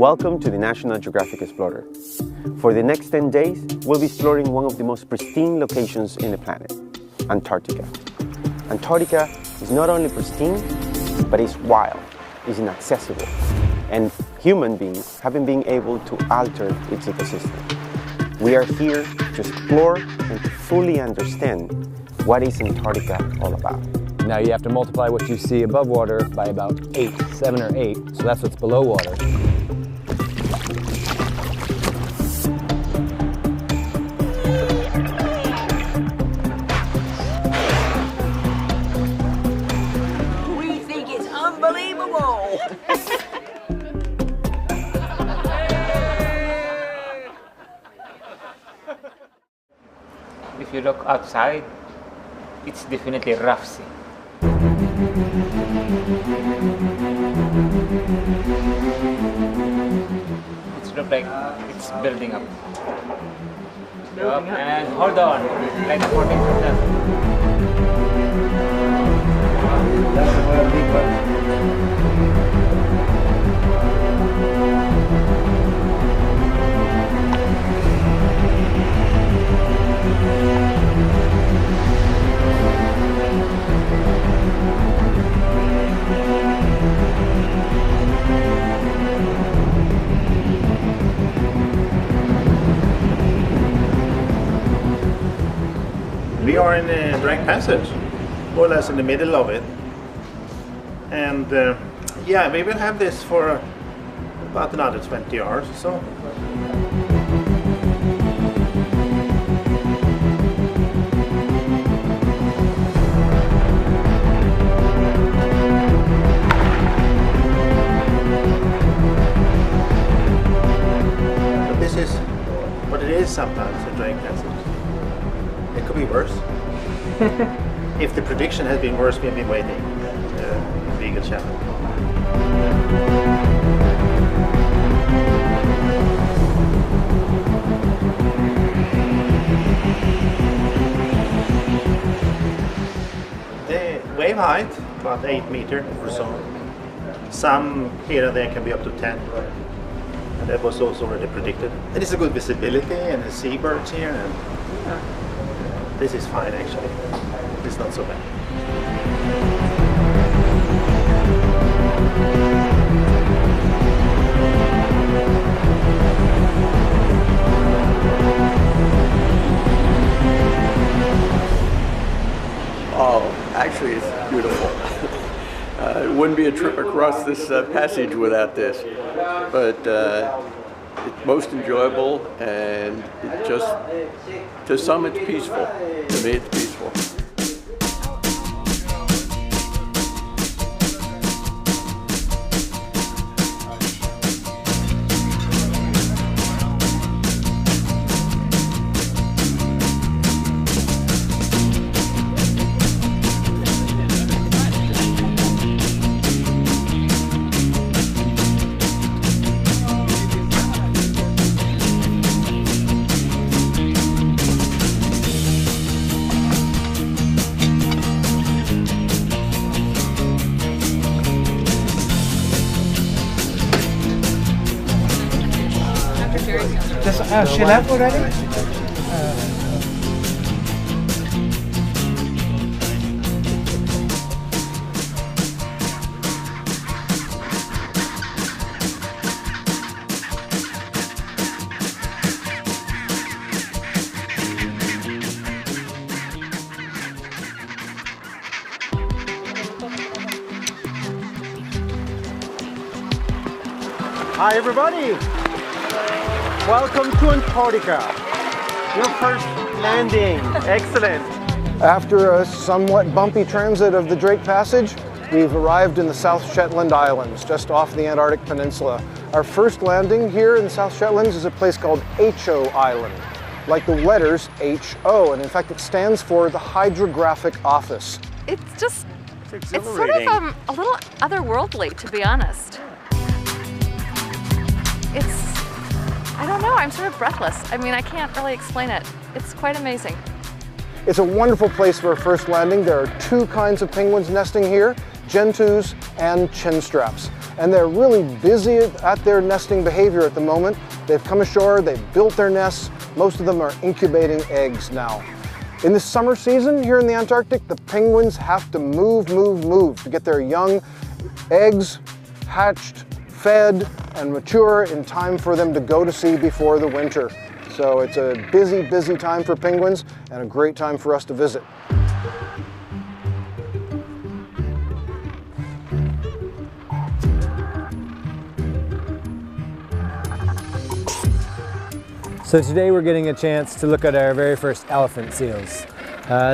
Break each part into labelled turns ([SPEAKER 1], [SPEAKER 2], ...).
[SPEAKER 1] Welcome to the National Geographic Explorer. For the next 10 days, we'll be exploring one of the most pristine locations in the planet, Antarctica. Antarctica is not only pristine, but it's wild, it's inaccessible, and human beings haven't been able to alter its ecosystem. We are here to explore and to fully understand what is Antarctica all about.
[SPEAKER 2] Now you have to multiply what you see above water by about 7 or 8, so that's what's below water.
[SPEAKER 3] We think it's unbelievable!
[SPEAKER 4] If you look outside, it's definitely rough sea. It looks like it's building up. And hold on, like 14%.
[SPEAKER 5] We are in the Drake Passage, more or less in the middle of it. And yeah, we will have this for about another 20 hours or so. But this is what it is sometimes, the Drake Passage. It could be worse. If the prediction has been worse, we've been waiting. Legal channel. The wave height, about 8 meters or so. Some here and there can be up to 10. And that was also already predicted. It is a good visibility and the seabirds here. And this is fine actually. It's not so bad.
[SPEAKER 6] Oh, actually it's beautiful. It wouldn't be a trip across this passage without this. But it's most enjoyable, and it just, to some it's peaceful. To me it's peaceful.
[SPEAKER 7] She left already?
[SPEAKER 1] Hi everybody! Welcome to Antarctica, your first landing. Excellent.
[SPEAKER 7] After a somewhat bumpy transit of the Drake Passage, we've arrived in the South Shetland Islands, just off the Antarctic Peninsula. Our first landing here in the South Shetlands is a place called Ho Island, like the letters H-O, and in fact it stands for the Hydrographic Office.
[SPEAKER 8] It's sort of a little otherworldly, to be honest. I don't know, I'm sort of breathless. I mean, I can't really explain it. It's quite amazing.
[SPEAKER 7] It's a wonderful place for a first landing. There are two kinds of penguins nesting here, gentoos and chinstraps. and they're really busy at their nesting behavior at the moment. They've come ashore, they've built their nests. Most of them are incubating eggs now. In the summer season here in the Antarctic, the penguins have to move to get their young eggs hatched, fed, and mature in time for them to go to sea before the winter. So it's a busy, busy time for penguins and a great time for us to visit.
[SPEAKER 2] So today we're getting a chance to look at our very first elephant seals.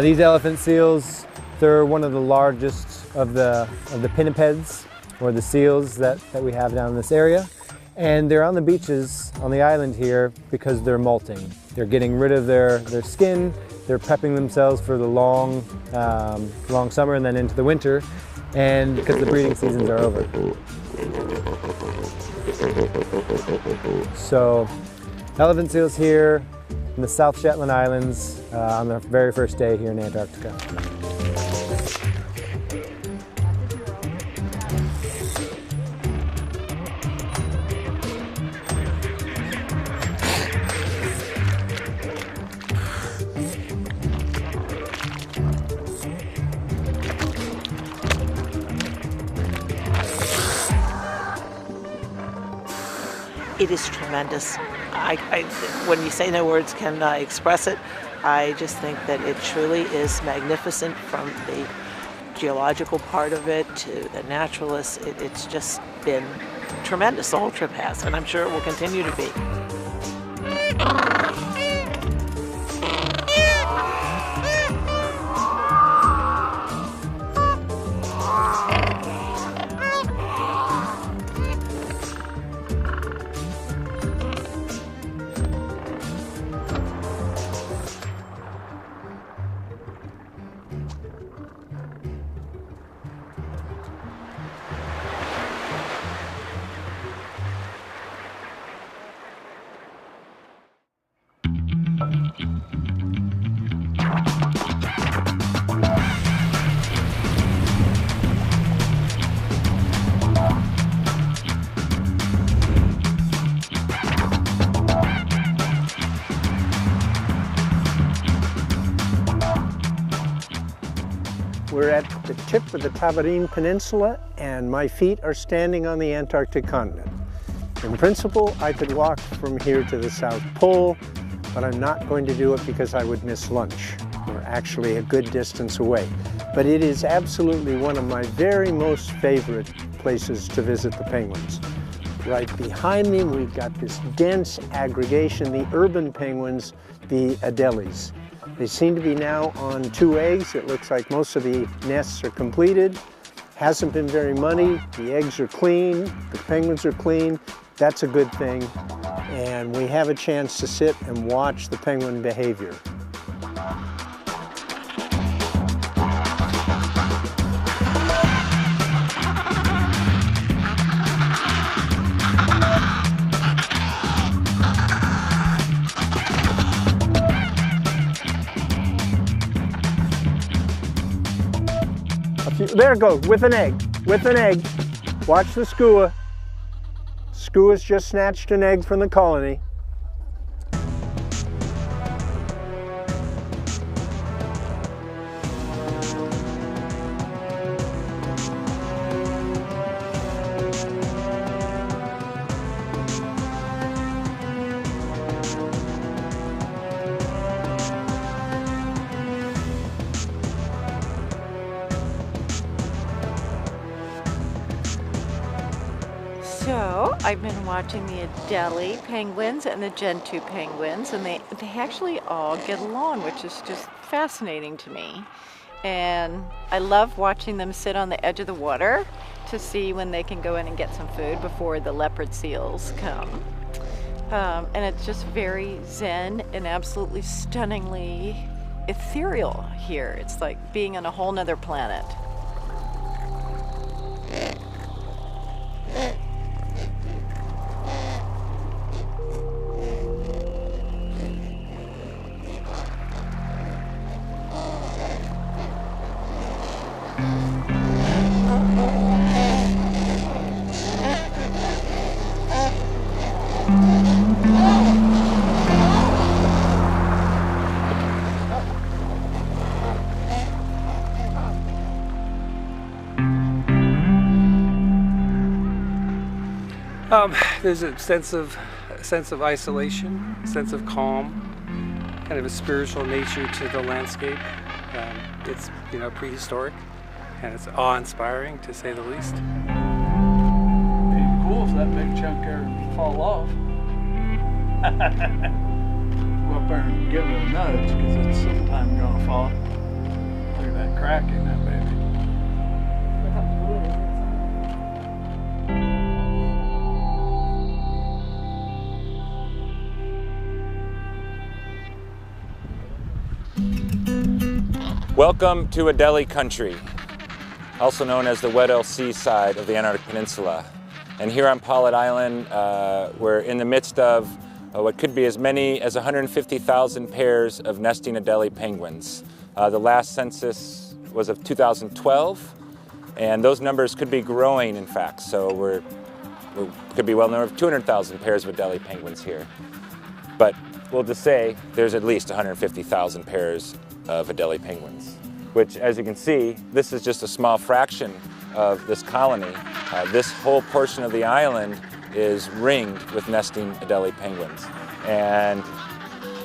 [SPEAKER 2] These elephant seals, they're one of the largest of the pinnipeds, or the seals that we have down in this area. And they're on the beaches on the island here because they're molting. They're getting rid of their skin, they're prepping themselves for the long summer and then into the winter, and because the breeding seasons are over. So, elephant seals here in the South Shetland Islands on the very first day here in Antarctica.
[SPEAKER 9] It is tremendous. When you say no words can express it, I just think that it truly is magnificent, from the geological part of it to the naturalists. It's just been tremendous. The whole trip has, and I'm sure it will continue to be.
[SPEAKER 10] We're at the tip of the Tabarine Peninsula, and my feet are standing on the Antarctic continent. In principle, I could walk from here to the South Pole, but I'm not going to do it because I would miss lunch. We're actually a good distance away. But it is absolutely one of my very most favorite places to visit the penguins. Right behind me, we've got this dense aggregation, the urban penguins, the Adelies. They seem to be now on 2 eggs. It looks like most of the nests are completed. Hasn't been very muddy. The eggs are clean. The penguins are clean. That's a good thing. And we have a chance to sit and watch the penguin behavior. There it goes, with an egg, Watch the skua. Skua's just snatched an egg from the colony.
[SPEAKER 11] So I've been watching the Adelie penguins and the Gentoo penguins, and they actually all get along, which is just fascinating to me. And I love watching them sit on the edge of the water to see when they can go in and get some food before the leopard seals come. And it's just very zen and absolutely stunningly ethereal here. It's like being on a whole nother planet.
[SPEAKER 12] There's a sense of isolation, a sense of calm, kind of a spiritual nature to the landscape. It's, you know, prehistoric, and it's awe-inspiring to say the least.
[SPEAKER 13] It'd be cool if that big chunk there fall off. Go up there and give it a nudge, because it's sometime gonna fall. Look at that crack in that baby.
[SPEAKER 11] Look how blue it is inside.
[SPEAKER 14] Welcome to Adelie country, also known as the Weddell Sea side of the Antarctic Peninsula. And here on Paulet Island, we're in the midst of what could be as many as 150,000 pairs of nesting Adelie penguins. The last census was of 2012, and those numbers could be growing, in fact. So we could be well over 200,000 pairs of Adelie penguins here. But we'll just say there's at least 150,000 pairs of Adelie penguins, which, as you can see, this is just a small fraction of this colony. This whole portion of the island is ringed with nesting Adelie penguins. And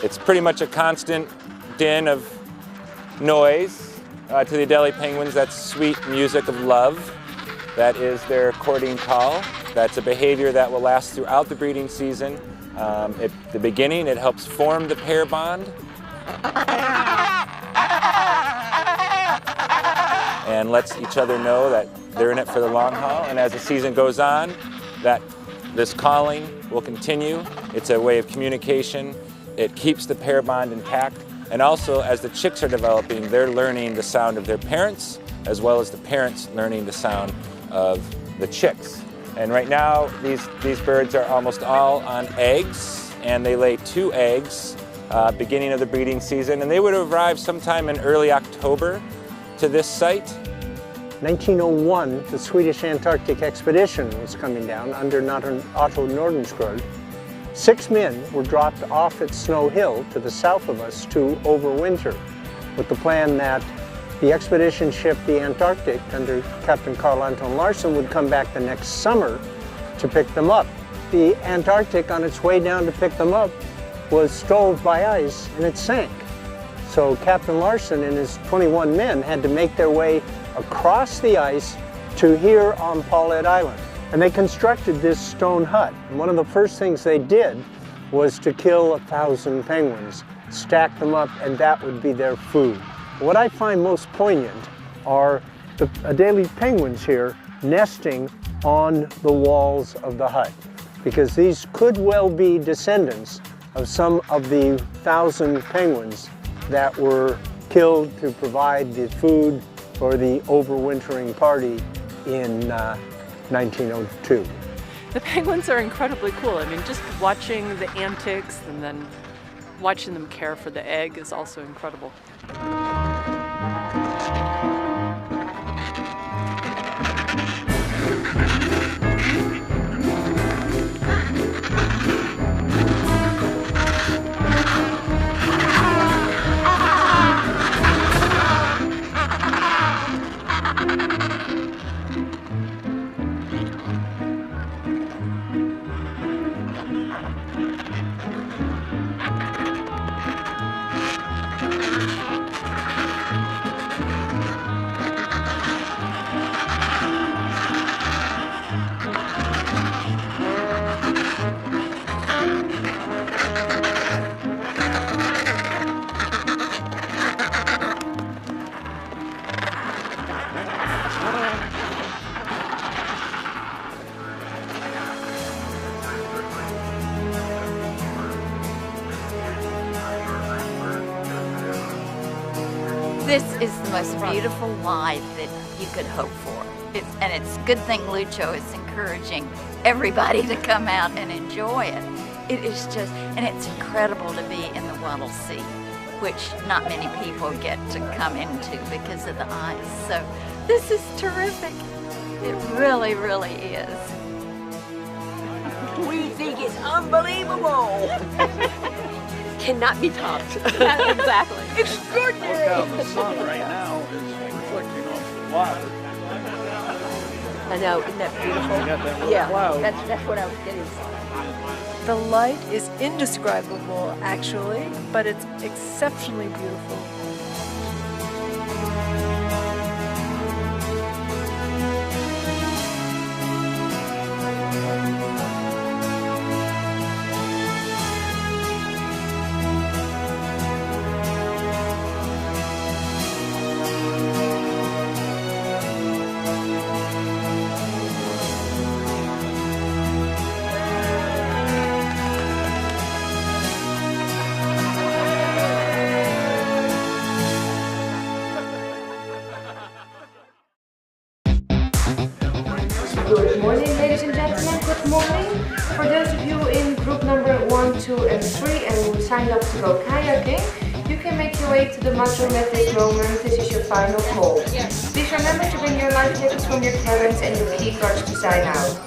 [SPEAKER 14] it's pretty much a constant din of noise to the Adelie penguins. That's sweet music of love. That is their courting call. That's a behavior that will last throughout the breeding season. At the beginning, it helps form the pair bond. And lets each other know that they're in it for the long haul. And as the season goes on, this calling will continue. It's a way of communication. It keeps the pair bond intact. And also, as the chicks are developing, they're learning the sound of their parents, as well as the parents learning the sound of the chicks. And right now, these birds are almost all on eggs, and they lay 2 eggs beginning of the breeding season. And they would arrive sometime in early October to this site.
[SPEAKER 10] 1901, the Swedish Antarctic expedition was coming down under Otto Nordenskjöld. 6 men were dropped off at Snow Hill to the south of us to overwinter, with the plan that the expedition ship, the Antarctic, under Captain Carl Anton Larsen, would come back the next summer to pick them up. The Antarctic, on its way down to pick them up, was stove by ice and it sank. So Captain Larsen and his 21 men had to make their way across the ice to here on Paulet Island. And they constructed this stone hut. And one of the first things they did was to kill 1,000 penguins, stack them up, and that would be their food. What I find most poignant are the Adelie penguins here nesting on the walls of the hut, because these could well be descendants of some of the 1,000 penguins that were killed to provide the food for the overwintering party in 1902.
[SPEAKER 11] The penguins are incredibly cool. I mean, just watching the antics and then watching them care for the egg is also incredible.
[SPEAKER 15] This is the most beautiful life that you could hope for. And it's a good thing Lucho is encouraging everybody to come out and enjoy it. It is just, and it's incredible to be in the Weddell Sea, which not many people get to come into because of the ice. So this is terrific. It really, really is.
[SPEAKER 3] We think it's unbelievable.
[SPEAKER 11] Cannot be topped. Exactly.
[SPEAKER 3] Extraordinary.
[SPEAKER 13] Look how the sun right now is reflecting off the water.
[SPEAKER 3] I know, isn't that beautiful? Yeah, that's what I was getting.
[SPEAKER 16] The light is indescribable, actually, but it's exceptionally beautiful.
[SPEAKER 17] Good morning, ladies and gentlemen, good morning. For those of you in group number 1, 2 and 3 and who signed up to go kayaking, you can make your way to the mudroom at this moment. This is your final call. Please remember to bring your life jackets from your parents and your key cards to sign out.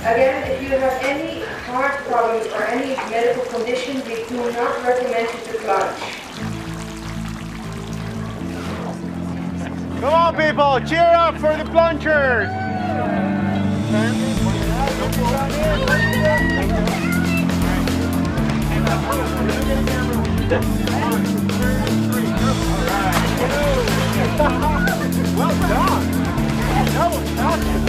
[SPEAKER 17] Again, if you have any heart problems or any medical condition, we do not recommend you to plunge.
[SPEAKER 18] Come on, people, cheer up for the plungers! Well done! That was awesome!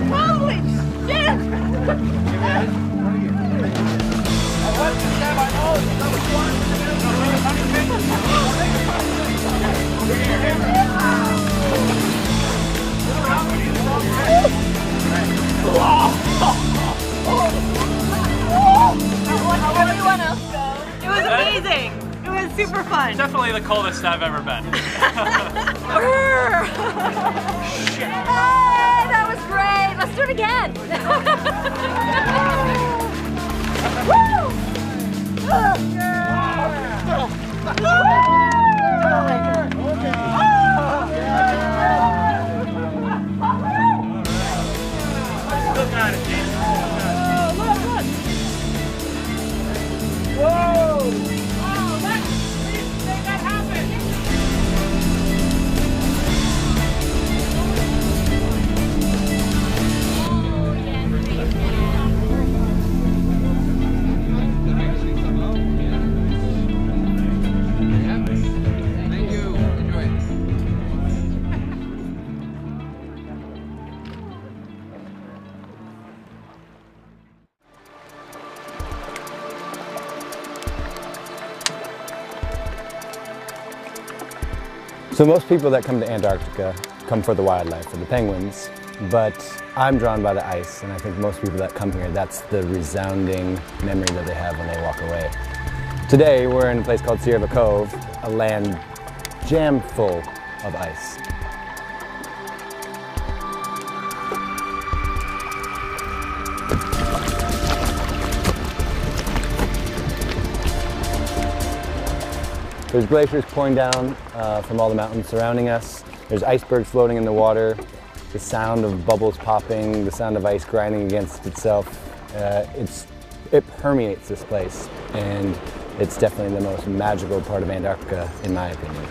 [SPEAKER 3] Holy shit!
[SPEAKER 16] Everyone else go. It was amazing. It was super fun.
[SPEAKER 19] Definitely the coldest I've ever been.
[SPEAKER 8] Hey, that was great. Let's do it again.
[SPEAKER 19] Look at it, Jason.
[SPEAKER 3] Look.
[SPEAKER 19] Whoa! Oh, please make that happen!
[SPEAKER 20] Thank you. Enjoy it.
[SPEAKER 2] So most people that come to Antarctica come for the wildlife, for the penguins, but I'm drawn by the ice, and I think most people that come here, that's the resounding memory that they have when they walk away. Today we're in a place called Geographic Cove, a land jam full of ice. There's glaciers pouring down from all the mountains surrounding us. There's icebergs floating in the water. The sound of bubbles popping, the sound of ice grinding against itself. It permeates this place, and it's definitely the most magical part of Antarctica, in my opinion.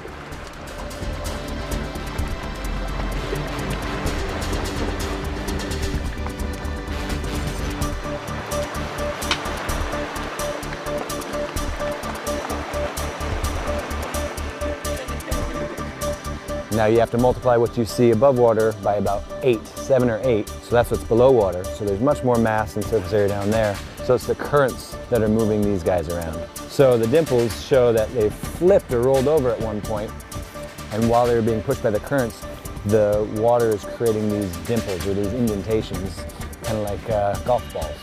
[SPEAKER 2] Now you have to multiply what you see above water by about 7 or 8, so that's what's below water. So there's much more mass and surface area down there. So it's the currents that are moving these guys around. So the dimples show that they flipped or rolled over at one point, and while they were being pushed by the currents, the water is creating these dimples or these indentations, kind of like golf balls.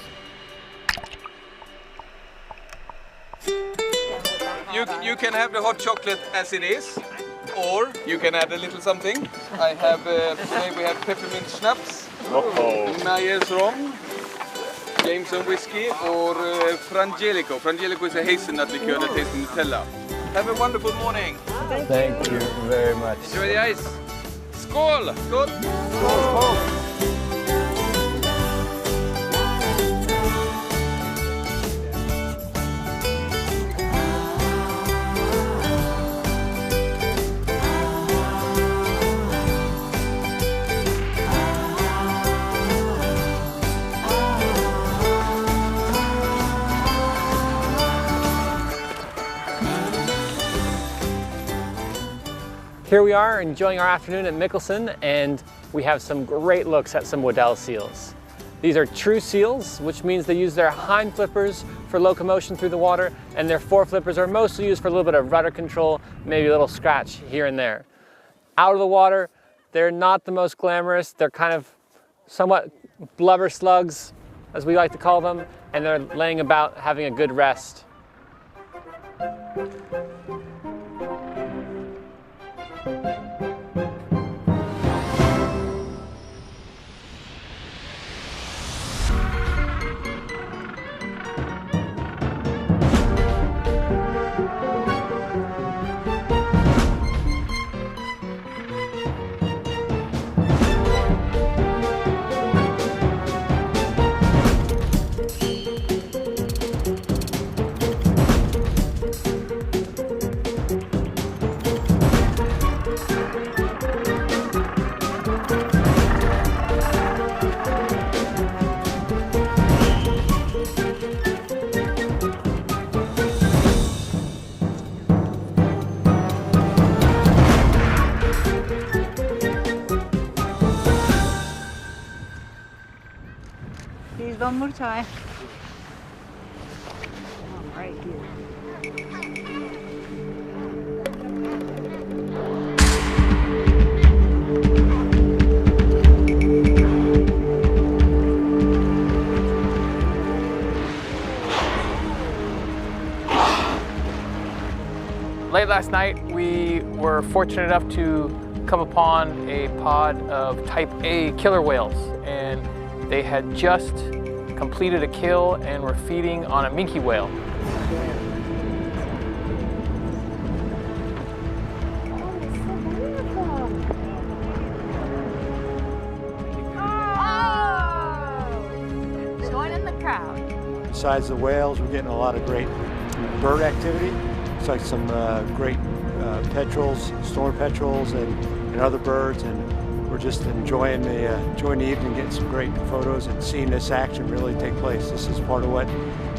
[SPEAKER 20] You can have the hot chocolate as it is, or you can add a little something. I have, today we have peppermint schnapps, Myers rom, Jameson whiskey, or Frangelico. Frangelico is a hazelnut liqueur that tastes Nutella. Have a wonderful morning.
[SPEAKER 2] Thank you very much.
[SPEAKER 20] Enjoy the ice. Skål! Skål!
[SPEAKER 2] Skål, skål.
[SPEAKER 21] Here we are enjoying our afternoon at Mikkelsen, and we have some great looks at some Waddell seals. These are true seals, which means they use their hind flippers for locomotion through the water, and their fore flippers are mostly used for a little bit of rudder control, maybe a little scratch here and there. Out of the water, they're not the most glamorous. They're kind of somewhat blubber slugs, as we like to call them, and they're laying about having a good rest.
[SPEAKER 11] One more time. Right here.
[SPEAKER 21] Late last night, we were fortunate enough to come upon a pod of type A killer whales, and they had just completed a kill and were feeding on a minke whale.
[SPEAKER 15] Oh! Join in the crowd.
[SPEAKER 22] Besides the whales, we're getting a lot of great bird activity. It's like some great petrels, storm petrels, and other birds, and we're just enjoying the evening, getting some great photos and seeing this action really take place. This is part of what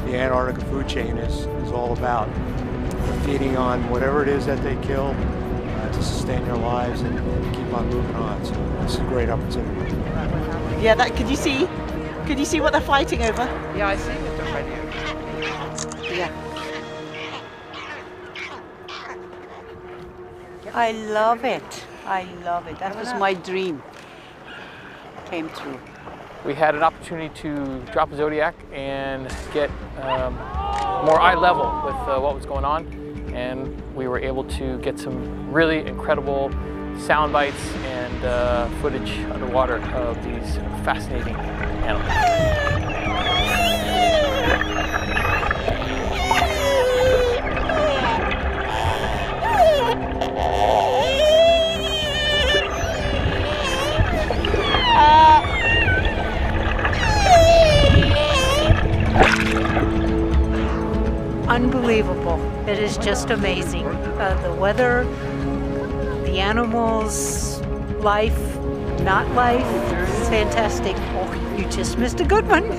[SPEAKER 22] the Antarctica food chain is all about. They're feeding on whatever it is that they kill to sustain their lives and keep on moving on. So it's a great opportunity.
[SPEAKER 9] Yeah, could you see what they're fighting over?
[SPEAKER 3] Yeah, I see it already.
[SPEAKER 9] Yeah.
[SPEAKER 11] I love it. I love it. That was my dream. Came true.
[SPEAKER 21] We had an opportunity to drop a Zodiac and get more eye level with what was going on, and we were able to get some really incredible sound bites and footage underwater of these fascinating animals.
[SPEAKER 11] Unbelievable. It is just amazing. The weather, the animals, life, not life, it's fantastic. Oh, you just missed a good one.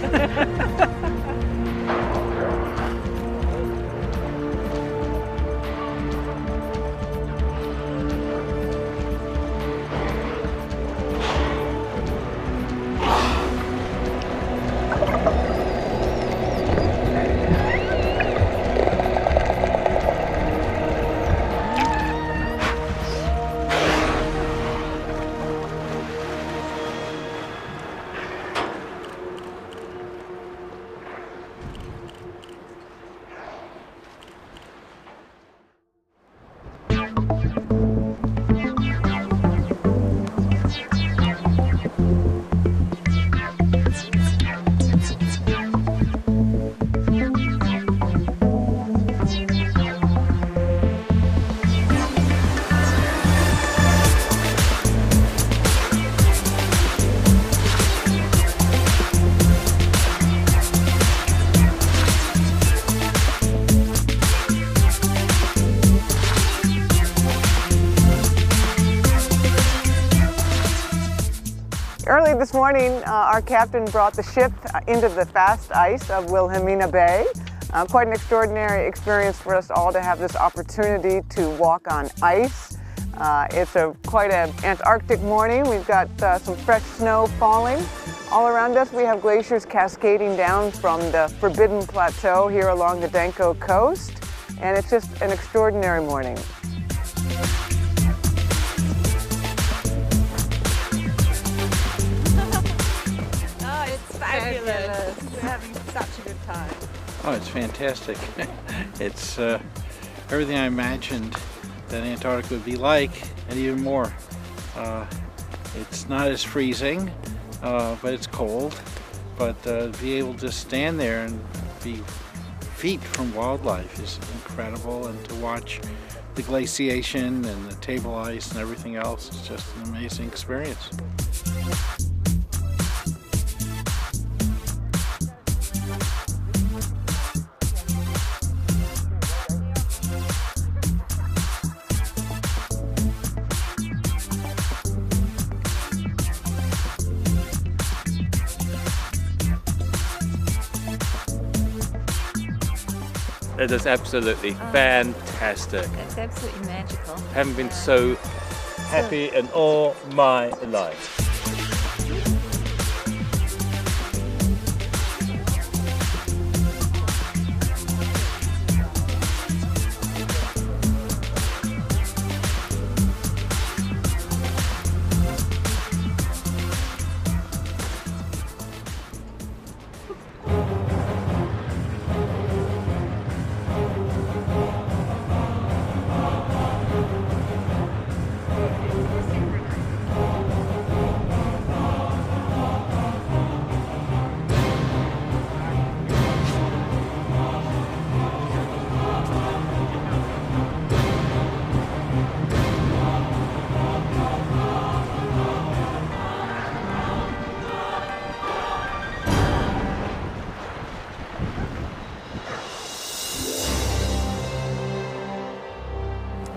[SPEAKER 4] Early this morning, our captain brought the ship into the fast ice of Wilhelmina Bay. Quite an extraordinary experience for us all to have this opportunity to walk on ice. It's quite an Antarctic morning. We've got some fresh snow falling. All around us we have glaciers cascading down from the Forbidden Plateau here along the Danko coast. And it's just an extraordinary morning.
[SPEAKER 11] Fabulous. We're having such a good time.
[SPEAKER 13] Oh, it's fantastic. It's everything I imagined that Antarctica would be like, and even more. It's not as freezing, but it's cold. But be able to stand there and be feet from wildlife is incredible, and to watch the glaciation and the table ice and everything else is just an amazing experience.
[SPEAKER 5] It is absolutely fantastic.
[SPEAKER 15] It's absolutely magical.
[SPEAKER 5] Haven't been so happy in all my life.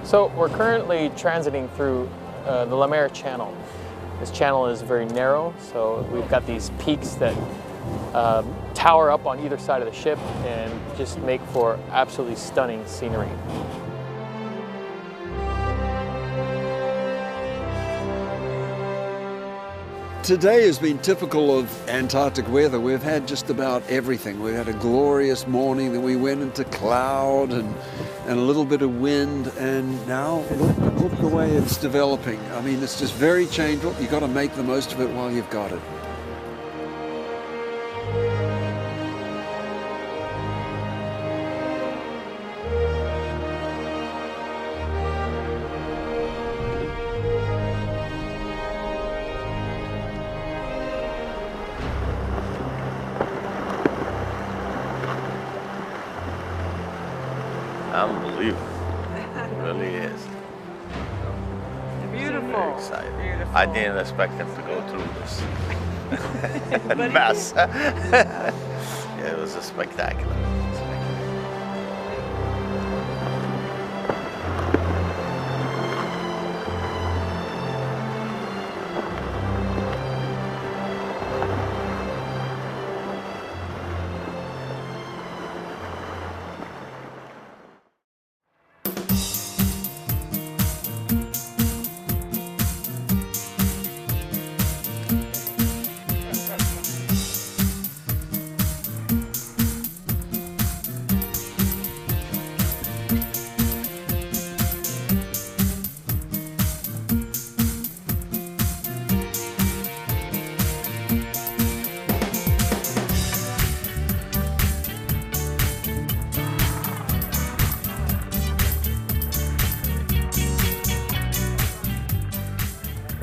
[SPEAKER 21] So we're currently transiting through the Le Maire Channel. This channel is very narrow, so we've got these peaks that tower up on either side of the ship and just make for absolutely stunning scenery.
[SPEAKER 23] Today has been typical of Antarctic weather. We've had just about everything. We've had a glorious morning, then we went into cloud and a little bit of wind, and now look the way it's developing. I mean, it's just very changeable. You've got to make the most of it while you've got it.
[SPEAKER 24] Unbelievable. It really is.
[SPEAKER 11] Beautiful.
[SPEAKER 24] Very excited.
[SPEAKER 11] Beautiful.
[SPEAKER 24] I didn't expect them to go through this mess. Yeah, it was a spectacular.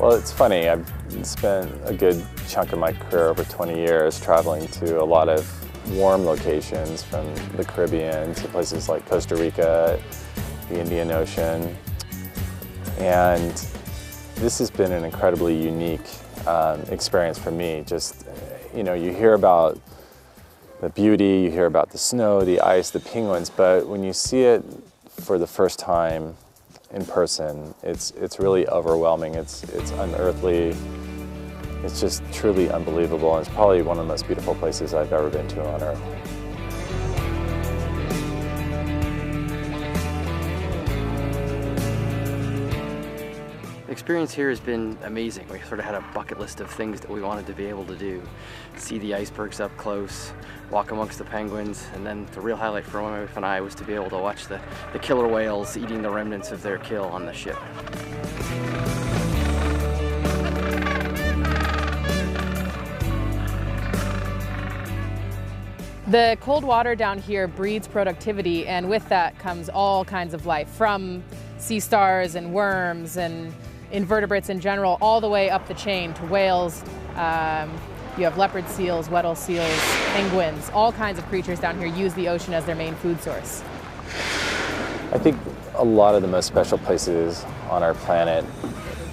[SPEAKER 1] Well, it's funny. I've spent a good chunk of my career, over 20 years, traveling to a lot of warm locations, from the Caribbean to places like Costa Rica, the Indian Ocean. And this has been an incredibly unique experience for me. Just, you know, you hear about the beauty, you hear about the snow, the ice, the penguins, but when you see it for the first time in person, it's really overwhelming. It's unearthly. It's just truly unbelievable, and it's probably one of the most beautiful places I've ever been to on Earth.
[SPEAKER 6] The experience here has been amazing. We sort of had a bucket list of things that we wanted to be able to do. See the icebergs up close, walk amongst the penguins, and then the real highlight for my wife and I was to be able to watch the killer whales eating the remnants of their kill on the ship.
[SPEAKER 7] The cold water down here breeds productivity, and with that comes all kinds of life, from sea stars and worms and invertebrates in general, all the way up the chain to whales. You have leopard seals, Weddell seals, penguins, all kinds of creatures down here use the ocean as their main food source.
[SPEAKER 1] I think a lot of the most special places on our planet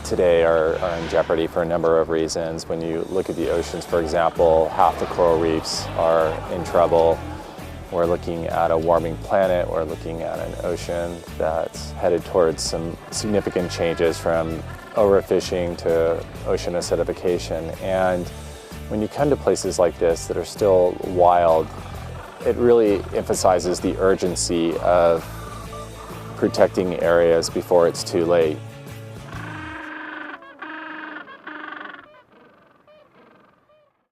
[SPEAKER 1] today are in jeopardy for a number of reasons. When you look at the oceans, for example, half the coral reefs are in trouble. We're looking at a warming planet. We're looking at an ocean that's headed towards some significant changes, from overfishing to ocean acidification. And when you come to places like this that are still wild, it really emphasizes the urgency of protecting areas before it's too late.